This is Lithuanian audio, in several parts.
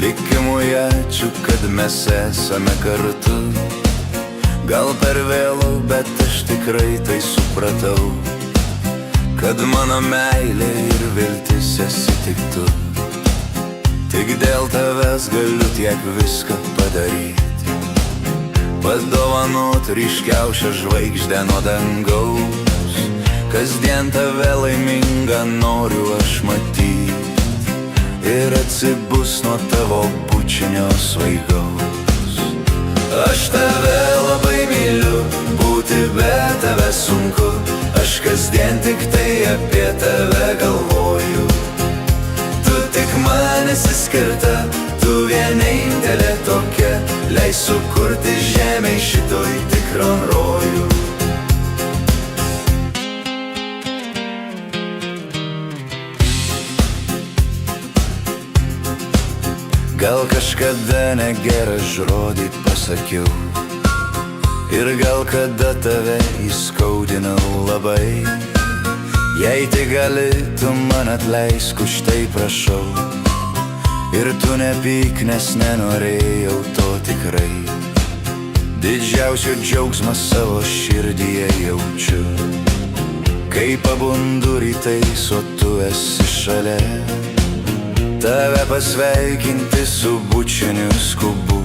Likimui ačiū, kad mes esame kartu. Gal per vėlu, bet aš tikrai tai supratau, kad mano meilė ir viltis esi tik tu. Tik dėl tavęs galiu tiek viską padaryti, padovanot ryškiausią žvaigždę nuo dangaus. Kasdien tave laimingą noriu aš matyti ir atsibus nuo tavo bučinio svaigaus. Aš tave labai myliu, būti be tave sunku. Aš kasdien tik tai apie tave galvoju. Tu tik man esi skirta, tu vienintelė tokia. Leis sukurti žemei šitoj tikron rojų. Gal kažkada negerą žodį pasakiau, ir gal kada tave įskaudinau labai. Jei tik gali, tu man atleisk, už tai prašau. Ir tu nepyk, nes nenorėjau to tikrai. Didžiausio džiaugsmą savo širdyje jaučiu, kai pabundu rytais, o tu esi šalia. Tave pasveikinti su bučiniu skubu,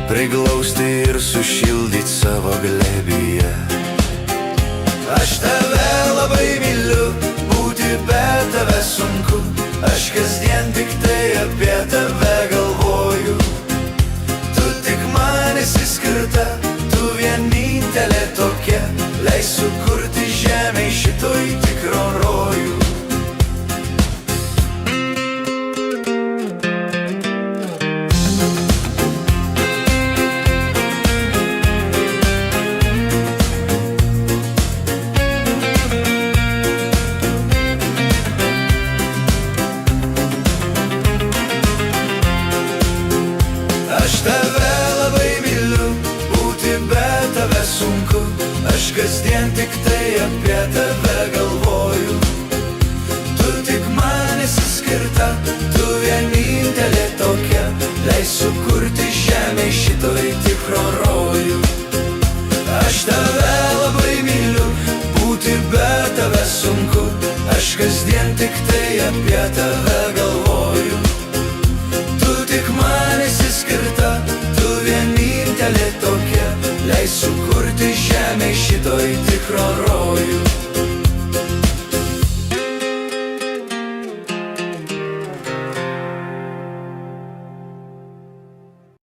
priglausti ir sušildyt savo glėbyje. Aš tave labai myliu, būti be tave sunku. Aš kasdien tik tai apie tave galvoju. Tu tik man esi skirta, tu vienintelė tokia. Leis sukurti žemei šitoj tikron rojų. Aš tave labai myliu, būti be tave sunku. Aš kasdien tik tai apie tave galvoju. Tu tik man esi skirta, tu vienintelė tokia. Leis sukurti žemei šitoj tikron rojų. Aš tave labai myliu, būti be tave sunku. Aš kasdien tik tai apie tave galvoju.